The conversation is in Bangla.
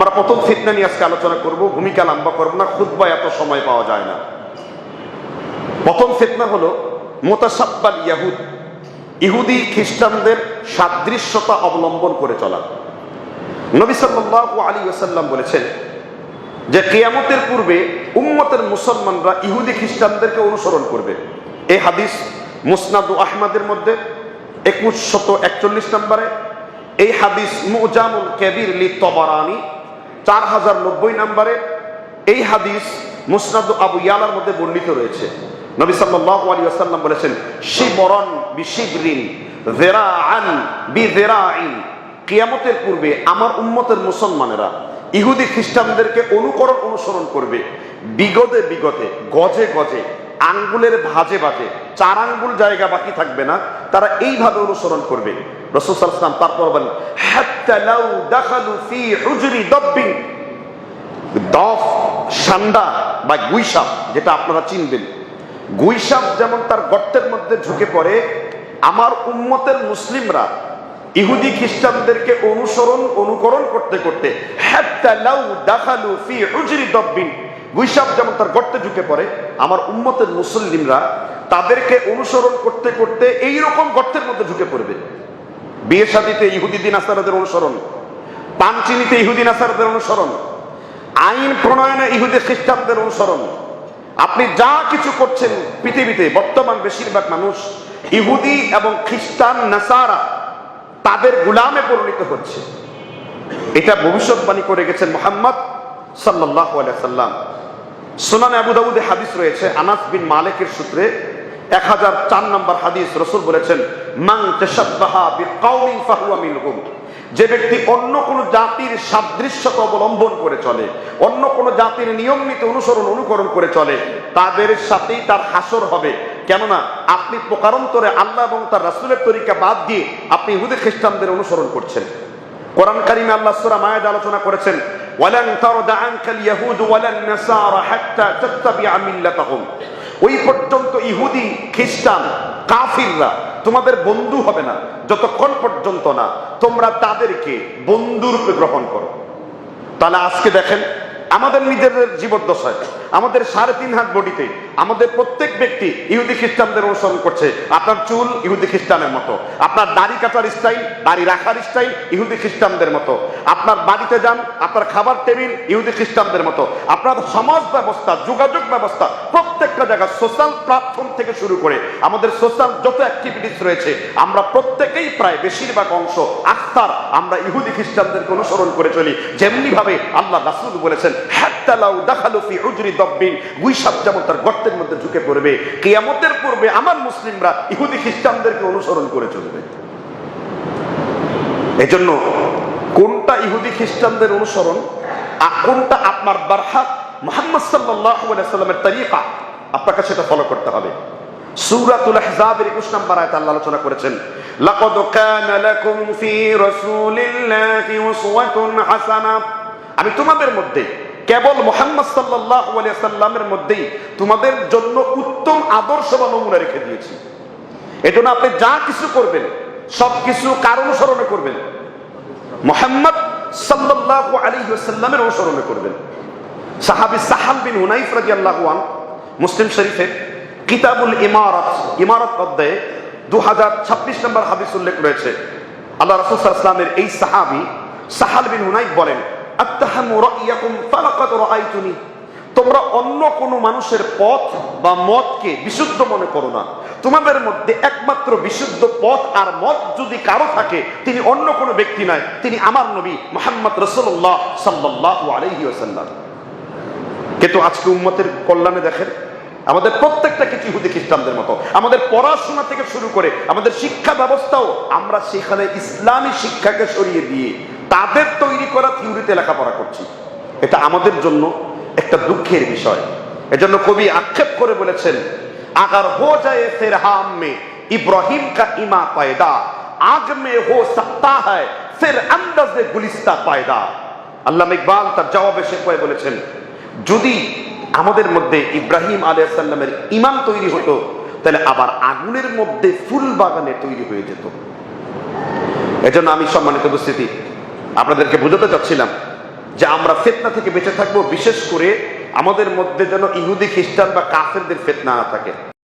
আমরা প্রথম ফিতনা নিয়ে আজকে আলোচনা করব, ভূমিকা লম্বা করব না, খুতবা এত সময় পাওয়া যায় না। প্রথম ফিতনা হলো মুতাসাব্বাল ইয়াহুদ, ইহুদি খ্রিস্টানদের সাদৃশ্যতা অবলম্বন করে চলা। নবী সাল্লাল্লাহু আলাইহি ওয়াসাল্লাম বলেছেন যে কিয়ামতের পূর্বে উম্মতের মুসলমানরা ইহুদি খ্রিস্টানদেরকে অনুসরণ করবে। এই হাদিস মুসনাদ আহমদের মধ্যে 2141 নম্বরে, এই হাদিস মুজামুল কবির লি তবরানি 4090 নম্বরে, এই হাদিস মুসনাদ আবু ইয়ালার মধ্যে বর্ণিত রয়েছে। নবী সাল্লাল্লাহু আলাইহি ওয়াসাল্লাম বলেছেন শিবরান বিশিবরিন যিরাআন বিযিরাইন, কিয়ামতের পূর্বে আমার উম্মতের মুসলমানেরা ইহুদি খ্রিস্টানদেরকে অনুসরণ করবে বিগতে বিগতে, গজে গজে, আঙ্গুলের ভাঁজে ভাঁজে, 4 আঙ্গুল জায়গা বাকি থাকবে না, তারা এইভাবে অনুসরণ করবে। রাসূল সাল্লাল্লাহু আলাইহি ওয়াসাল্লাম তারপর বলেন হাত্তা লাউ দাখালু ফি হুজরি দাব্বিন, দফ সান্ডা বা গুইসাপ, যেটা আপনারা চিনবেন, গুইসাপ যেমন তার গর্তের মধ্যে ঢুকে পড়ে, আমার উম্মতের মুসলিমরা ইহুদি খ্রিস্টানদেরকে অনুকরণ করতে করতে হাত্তা লাউ দাখালু ফি হুজরি দাব্বিন, গুইসাপ যেমন তার গর্তে ঢুকে পড়ে, আমার উম্মতের মুসলিমরা তাদেরকে অনুসরণ করতে করতে এইরকম গর্তের মধ্যে ঢুকে পড়বে। বিয়ে শাদীতে ইহুদি নাসারাদের অনুসরণ, পান চিনিতে ইহুদি নাসারাদের অনুসরণ, আইন প্রণয়নে ইহুদি খ্রিস্টানদের অনুসরণ। আপনি যা কিছু করছেন পৃথিবীতে, বর্তমান বেশিরভাগ মানুষ ইহুদি এবং খ্রিস্টান নাসারা তাদের গোলামে পরিণত হচ্ছে। এটা ভবিষ্যৎবাণী করে গেছেন মুহাম্মদ সাল্লাল্লাহু আলাইহি সাল্লাম। সুনানে আবু দাউদে হাদিস রয়েছে আনাস বিন মালিকের সূত্রে 1004 নম্বর হাদিস, রাসূল বলেছেন মান তাশাব্বাহা বিকাউমিন ফাহুয়া মিনহুম, যে ব্যক্তি অন্য কোন জাতির সাদৃশ্যতা অবলম্বন করে চলে, অন্য কোন জাতির নিয়ম নীতি অনুকরণ করে চলে, তাদের সাথেই তার হাসর হবে। কেননা আপনি প্রকারান্তরে আল্লাহ এবং তার রাসূলের তরিকা বাদ দিয়ে আপনি ইহুদি খ্রিস্টানদের অনুসরণ করছেন। কোরআন কারিমে আল্লাহ সূরা মায়েদা আলোচনা করেছেন ওয়ালান তারদা আনকাল ইয়াহুদ ওয়ালান নাসারা হাত্তা তাত্তাবিআ মিল্লাতাহুম, ওই পর্যন্ত ইহুদি খ্রিস্টান কাফিররা তোমাদের বন্ধু হবে না যতক্ষণ পর্যন্ত না তোমরা তাদেরকে বন্ধুরূপে গ্রহণ করো। তাহলে আজকে দেখেন আমাদের নিজেদের জীবদ্দশায়, আমাদের 3.5 হাত বডিতে আমাদের প্রত্যেক ব্যক্তি ইহুদি খ্রিস্টানদের অনুসরণ করছে। আপনার চুল ইহুদি খ্রিস্টানের মতো, আপনার দাড়ি কাটার স্টাইল, দাড়ি রাখার স্টাইল ইহুদি খ্রিস্টানদের মতো, আপনার বাড়িতে যান, আপনার খাবার টেবিল ইহুদি খ্রিস্টানদের মতো, আপনার সমাজ ব্যবস্থা, যোগাযোগ ব্যবস্থা, প্রত্যেকটা জায়গায় সোশ্যাল প্ল্যাটফর্ম থেকে শুরু করে আমাদের সোশ্যাল যত অ্যাক্টিভিটিস রয়েছে, আমরা প্রত্যেকেই প্রায় বেশিরভাগ অংশ আখতার আমরা ইহুদি খ্রিস্টানদেরকে অনুসরণ করে চলি। যেমনি ভাবে আল্লাহ রাসূল বলেছেন হাত্তা লাউ দাখালু ফি হুজরি দাব্বিন, গুইসাপ যেমন তার গর্তের মধ্যে ঢুকে পড়বে, কিয়ামতের পূর্বে আমার মুসলিমরা ইহুদি খ্রিস্টানদেরকে অনুসরণ করে চলবে। এজন্য কোনটা ইহুদি খ্রিস্টানদের অনুসরণ আর কোনটা আপনার বারহাক মুহাম্মদ সাল্লাল্লাহু আলাইহি সাল্লামের তরিকা, আপনাকে সেটা ফলো করতে হবে। সূরাতুল আহজাবের 21 নম্বর আয়াতে আল্লাহ আলোচনা করেছেন লাকাদ কানা লাকুম ফি রাসূলিল্লাহি উসওয়াতুন হাসানাহ, আমি তোমাদের মধ্যে কেবল মুহাম্মদ সাল্লাল্লাহু আলাইহি সাল্লামের মধ্যেই তোমাদের জন্য উত্তম আদর্শ বা নমুনা রেখে দিয়েছি। এজন্য আপনি যা কিছু করবেন সবকিছু কার অনুসরণে করবেন? মুহাম্মদ সাল্লাল্লাহু আলাইহি ওয়াসাল্লামের অনুসরণে করবেন। সাহাবী সাহাল বিন হুনাইফ রাদিয়াল্লাহু আনহু মুসলিম শরীফে কিতাবুল ইমারত অধ্যায়ে 2026 নম্বর হাদিস উল্লেখ রয়েছে। আল্লাহ রাসূল সাল্লাল্লাহু আলাইহি ওয়াসাল্লামের এই সাহাবী সাহাল বিন হুনাইফ বলেন আত্তাহামু রা'য়াকুম ফালাকাদ রাআইতুনি, তোমরা অন্য কোনো মানুষের পথ বা মতকে বিশুদ্ধ মনে করো না। তোমাদের মধ্যে একমাত্র বিশুদ্ধ পথ আর মত যদি কারো থাকে তিনি অন্য কোনো ব্যক্তি নয়, তিনি আমার নবী মুহাম্মদ রাসূলুল্লাহ সাল্লাল্লাহু আলাইহি ওয়াসাল্লাম। কিন্তু আজকে উম্মতের কল্যাণে দেখেন আমাদের প্রত্যেকটা কিছু ইহুদি খ্রিস্টানদের মতো। আমাদের পড়াশোনা থেকে শুরু করে আমাদের শিক্ষা ব্যবস্থাও আমরা সেখানে ইসলামী শিক্ষাকে সরিয়ে দিয়ে তাদের তৈরি করা থিওরিতে লেখাপড়া করছি। এটা আমাদের জন্য একটা দুঃখের বিষয়। এজন্য কবি আক্ষেপ করে বলেছেন আগার হো যায় ফির হাম মে ইব্রাহিম কা ইমা পয়দা, আগ মে হো সকতা হ্যায় ফির আন্দাজে গুলিস্তা পয়দা। আল্লামা ইকবাল তার জবাবে শেখ ভাই বলেছেন যদি আমাদের মধ্যে ইব্রাহিম আলাইহিস সালামের ঈমান তৈরি হতো তাহলে আবার আগুনের মধ্যে ফুল বাগানে তৈরি হয়ে যেত। এজন্য আমি সম্মানিত উপস্থিতি আপনাদেরকে বোঝাতে চাচ্ছিলাম যে আমরা ফিতনা থেকে বেঁচে থাকবো, বিশেষ করে আমাদের মধ্যে যেন ইহুদি খ্রিস্টান বা কাফেরদের ফিতনা না থাকে।